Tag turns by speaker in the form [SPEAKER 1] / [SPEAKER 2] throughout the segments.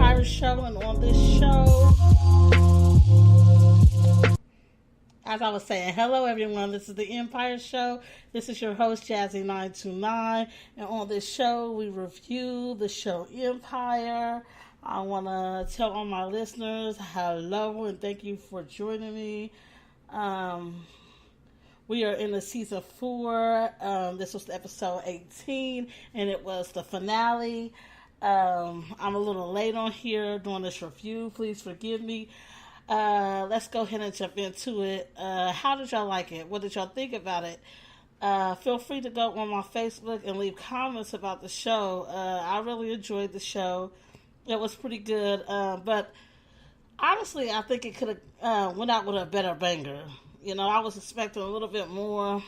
[SPEAKER 1] Empire Show, and on this show, as I was saying, hello everyone. This is the Empire Show. This is your host Jazzy929, and on this show, we review the show Empire. I want to tell all my listeners hello and thank you for joining me. We are in the season 4. This was episode 18, and it was the finale. I'm a little late on here doing this review. Please forgive me. Let's go ahead and jump into it. How did y'all like it? What did y'all think about it? Feel free to go on my Facebook and leave comments about the show. I really enjoyed the show. It was pretty good. But honestly, I think it could have went out with a better banger. You know, I was expecting a little bit more.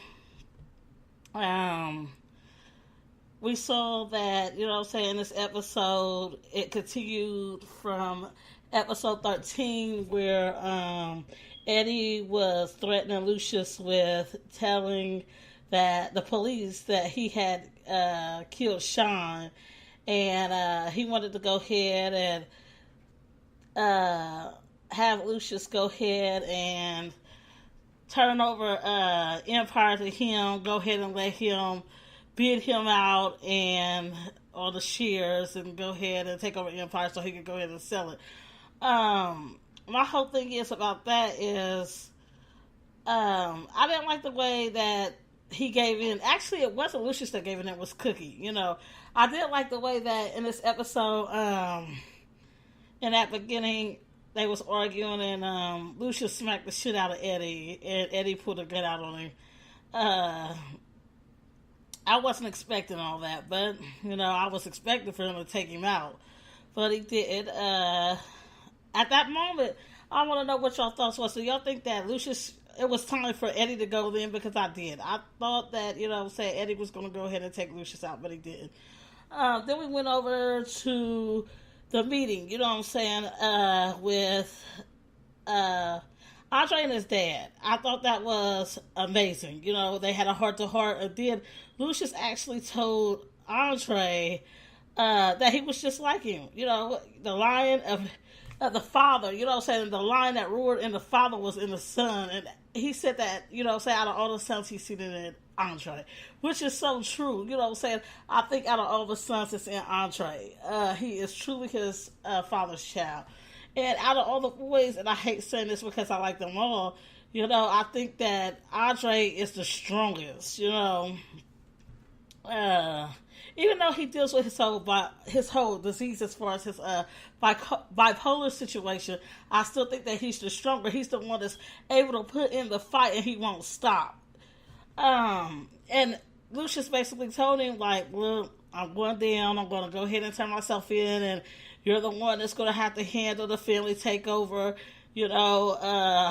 [SPEAKER 1] We saw that, you know what I'm saying, this episode, it continued from episode 13 where Eddie was threatening Lucius with telling that the police that he had killed Sean, and he wanted to go ahead and have Lucius go ahead and turn over Empire to him, go ahead and let him bid him out and on the shares and go ahead and take over Empire so he could go ahead and sell it. My whole thing is about that is I didn't like the way that he gave in. Actually, it wasn't Lucius that gave in, it was Cookie. You know, I did like the way that in this episode, in that beginning, they was arguing and Lucius smacked the shit out of Eddie and Eddie pulled a gun out on him. I wasn't expecting all that, but you know, I was expecting for him to take him out, but he did. At that moment, I want to know what y'all thoughts was. So y'all think that Lucius, it was time for Eddie to go then? Because I did. I thought that, you know what I'm saying, Eddie was going to go ahead and take Lucius out, but he didn't. Then we went over to the meeting, you know what I'm saying, with Andre and his dad. I thought that was amazing. You know, they had a heart-to-heart, and then Lucius actually told Andre that he was just like him. You know, the lion of the father, you know what I'm saying, the lion that roared in the father was in the son, and he said that, you know what I'm saying, out of all the sons he's seen in Andre, which is so true. You know what I'm saying, I think out of all the sons that's in Andre, he is truly his father's child. And out of all the boys, and I hate saying this because I like them all, you know, I think that Andre is the strongest, you know. Even though he deals with his whole disease as far as his bipolar situation, I still think that he's the stronger. He's the one that's able to put in the fight and he won't stop. And Lucius basically told him, like, look, I'm going down, I'm going to go ahead and turn myself in, and you're the one that's going to have to handle the family takeover, you know,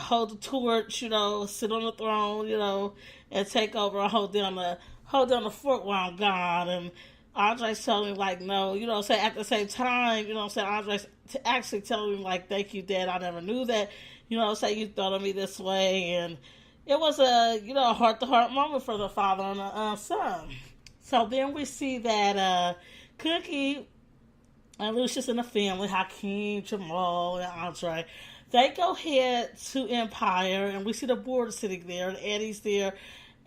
[SPEAKER 1] hold the torch, you know, sit on the throne, you know, and take over and hold down the fort while I'm gone. And Andre's telling him, like, no, you know what I'm saying, at the same time, you know what I'm saying, Andre's actually telling him, like, thank you, Dad, I never knew that, you know what I'm saying, you thought of me this way. And it was a, you know, a heart-to-heart moment for the father and the son. So then we see that Cookie and Lucius and the family, Hakeem, Jamal, and Andre, they go ahead to Empire, and we see the board sitting there, and Eddie's there,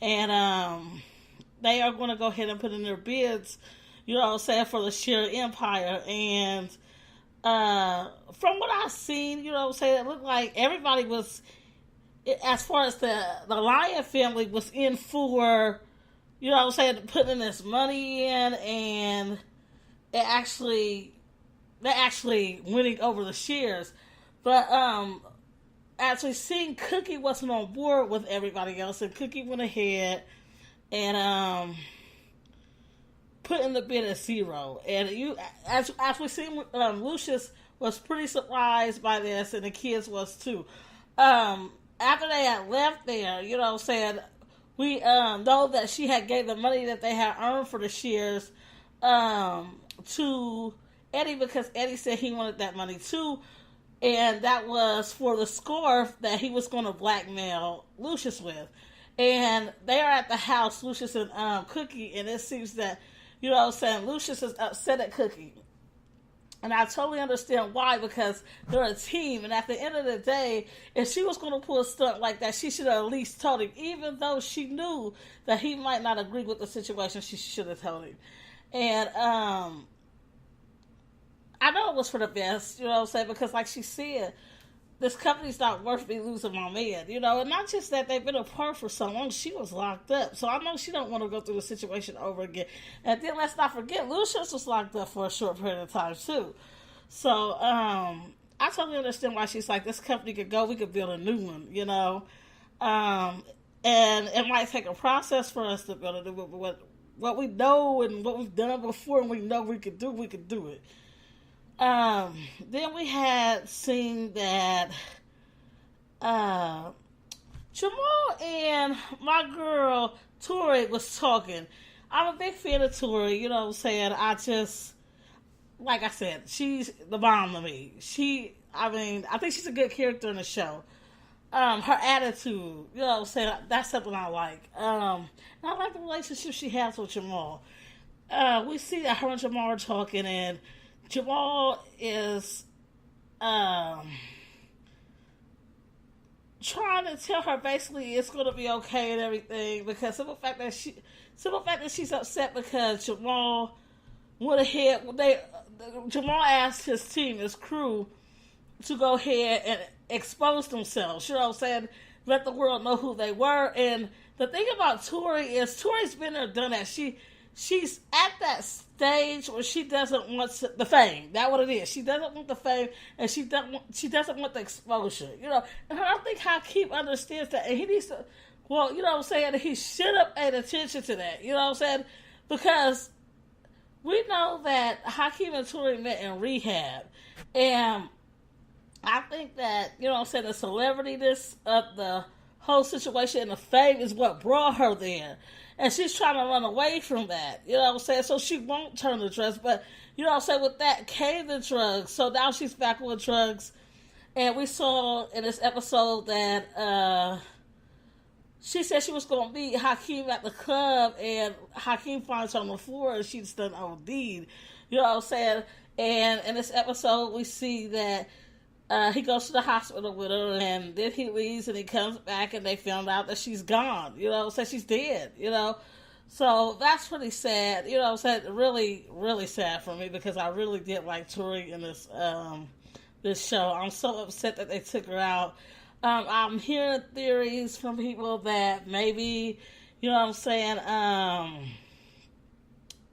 [SPEAKER 1] and they are going to go ahead and put in their bids, you know what I'm saying, for the share Empire. And from what I've seen, you know what I'm saying, it looked like everybody was, as far as the Lion family was in for, you know what I'm saying, putting this money in, and they're actually winning over the shares. But as we seen, Cookie wasn't on board with everybody else, and Cookie went ahead and put in the bid at 0. And as we seen, Lucius was pretty surprised by this, and the kids was too. After they had left there, you know what I'm saying, we know that she had gave the money that they had earned for the shares to Eddie, because Eddie said he wanted that money too, and that was for the scarf that he was going to blackmail Lucius with. And they are at the house, Lucius and Cookie, and it seems that, you know what I'm saying, Lucius is upset at Cookie. And I totally understand why, because they're a team. And at the end of the day, if she was going to pull a stunt like that, she should have at least told him. Even though she knew that he might not agree with the situation, she should have told him. And I know it was for the best, you know what I'm saying? Because like she said, this company's not worth me losing my man, you know? And not just that, they've been apart for so long, she was locked up. So I know she don't want to go through the situation over again. And then let's not forget, Lucius was locked up for a short period of time too. So I totally understand why she's like, this company could go, we could build a new one, you know? And it might take a process for us to build a new one, but what we know and what we've done before and we know we could do it. Then we had seen that Jamal and my girl Tori was talking. I'm a big fan of Tori, you know what I'm saying? Like I said, she's the bomb to me. I think she's a good character in the show. Her attitude, you know what I'm saying? That's something I like. And I like the relationship she has with Jamal. We see that her and Jamal are talking, and Jamal is trying to tell her basically it's going to be okay and everything, because simple fact that she's upset because Jamal went ahead. Jamal asked his team, his crew, to go ahead and expose themselves. You know what I'm saying? Let the world know who they were. And the thing about Tori is Tori's been there, done that. She's at that stage where she doesn't want the fame. That's what it is. She doesn't want the fame, and she doesn't want the exposure. You know, and I don't think Hakeem understands that, and he needs to. Well, you know what I'm saying. He should have paid attention to that. You know what I'm saying, because we know that Hakeem and Tori met in rehab, and I think that, you know what I'm saying, the celebrityness of the whole situation and the fame is what brought her there. And she's trying to run away from that, you know what I'm saying? So she won't turn to drugs, but, you know what I'm saying, with that came the drugs. So now she's back with drugs. And we saw in this episode that she said she was going to meet Hakeem at the club, and Hakeem finds her on the floor, and she's done OD'd. You know what I'm saying? And in this episode, we see that he goes to the hospital with her, and then he leaves, and he comes back, and they found out that she's gone. You know, so she's dead, you know. So that's pretty sad. You know what I'm saying? Really, really sad for me, because I really did like Tori in this show. I'm so upset that they took her out. I'm hearing theories from people that maybe, you know what I'm saying,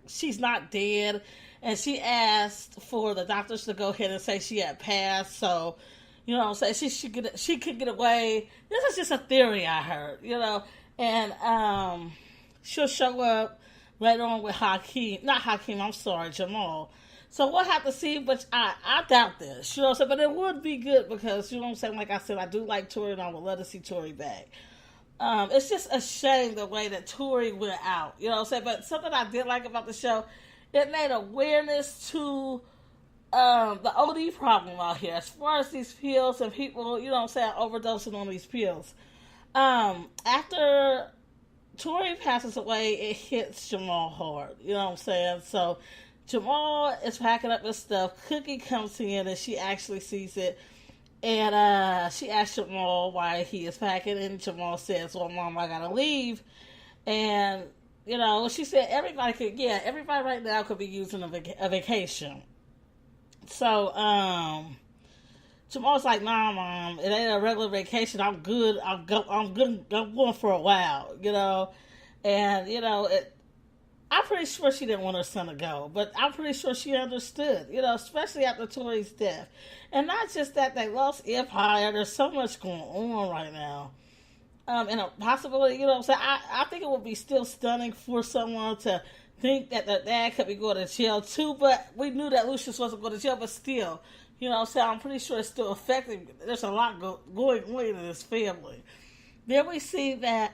[SPEAKER 1] she's not dead. And she asked for the doctors to go ahead and say she had passed, so, you know what I'm saying, she could get away. This is just a theory I heard, you know. And she'll show up later on with Jamal. So we'll have to see, but I doubt this, you know what I'm saying. But it would be good, because, you know what I'm saying, like I said, I do like Tori, and I would love to see Tori back. It's just a shame the way that Tori went out, you know what I'm saying. But something I did like about the show, it made awareness to the OD problem out here, as far as these pills and people, you know what I'm saying, overdosing on these pills. After Tori passes away, it hits Jamal hard, you know what I'm saying. So Jamal is packing up his stuff. Cookie comes in, and she actually sees it, and she asks Jamal why he is packing, and Jamal says, well, Mom, I gotta leave. And you know, she said everybody right now could be using a vacation. So, Jamal's like, nah, Mom, it ain't a regular vacation. I'm good. I'm going for a while, you know. And, you know, I'm pretty sure she didn't want her son to go, but I'm pretty sure she understood, you know, especially after Tori's death. And not just that, they lost Empire. There's so much going on right now. And a possibility, you know what I'm saying, I think it would be still stunning for someone to think that their dad could be going to jail too, but we knew that Lucius wasn't going to jail, but still, you know what I'm saying, I'm pretty sure it's still affecting. There's a lot going on in this family. Then we see that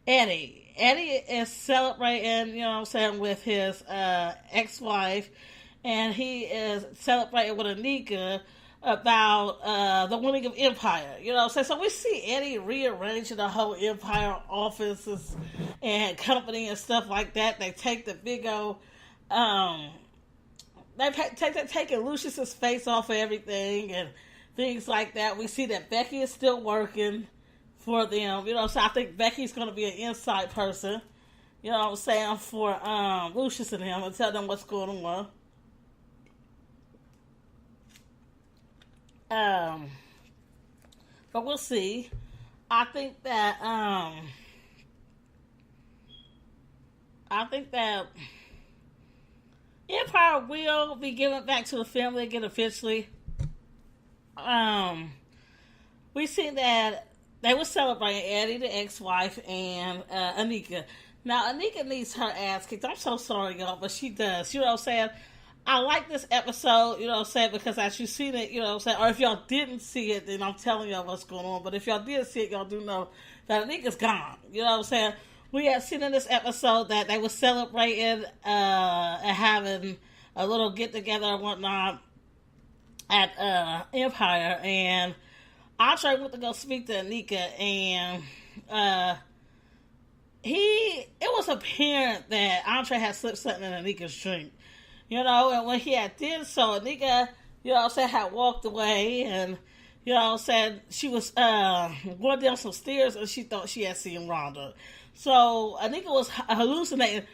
[SPEAKER 1] Eddie is celebrating, you know what I'm saying, with his ex-wife, and he is celebrating with Anika about the winning of Empire, you know what I'm saying? So we see Eddie rearranging the whole Empire offices and company and stuff like that. They take the big old taking Lucius's face off of everything and things like that. We see that Becky is still working for them, so I think Becky's going to be an inside person, what I'm saying, for Lucius and him, and tell them what's going on. But we'll see. I think that Empire will be given back to the family again officially. We seen that they were celebrating Eddie, the ex-wife, and Anika. Now, Anika needs her ass kicked. I'm so sorry, y'all, but she does. You know what I'm saying? I like this episode, because as you seen it, or if y'all didn't see it, then I'm telling y'all what's going on. But if y'all did see it, y'all do know that Anika's gone. You know what I'm saying? We had seen in this episode that they were celebrating and having a little get-together and whatnot at Empire, and Andre went to go speak to Anika, and it was apparent that Andre had slipped something in Anika's drink. And when he had did so, Anika, had walked away, and, she was going down some stairs, and she thought she had seen Rhonda. So Anika was hallucinating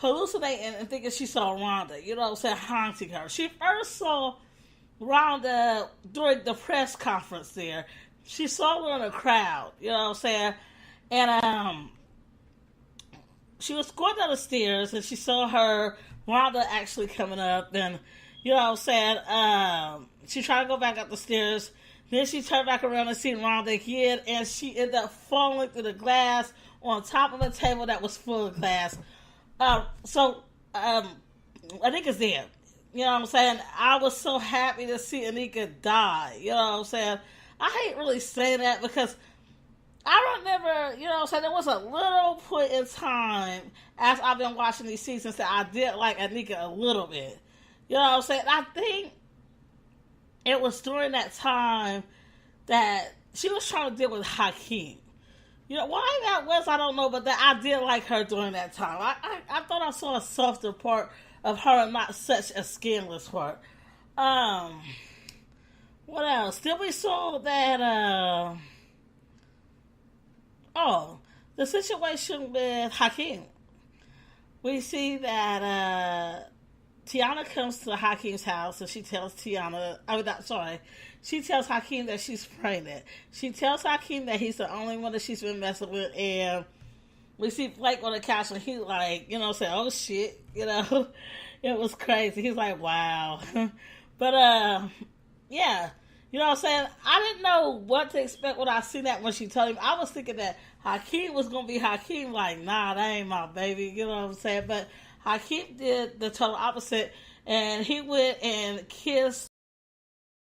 [SPEAKER 1] and thinking she saw Rhonda, haunting her. She first saw Rhonda during the press conference there. She saw her in a crowd, and she was going down the stairs, and she saw Rhonda actually coming up, and she tried to go back up the stairs. Then she turned back around and seen Rhonda again, and she ended up falling through the glass on top of a table that was full of glass. I think it's there. I was so happy to see Anika die. I hate really saying that because I remember, there was a little point in time as I've been watching these seasons that I did like Anika a little bit. I think it was during that time that she was trying to deal with Hakeem. Why that was, I don't know, but that I did like her during that time. I thought I saw a softer part of her and not such a scandalous part. What else? Then we saw that, the situation with Hakeem. We see that Tiana comes to Hakeem's house, and she tells she tells Hakeem that she's pregnant. She tells Hakeem that he's the only one that she's been messing with, and we see Blake on the couch, and he's like, oh shit, it was crazy. He's like, wow. But, yeah. I didn't know what to expect when I seen that when she told him. I was thinking that Hakeem was going to be Hakeem, like, nah, that ain't my baby, But Hakeem did the total opposite, and he went and kissed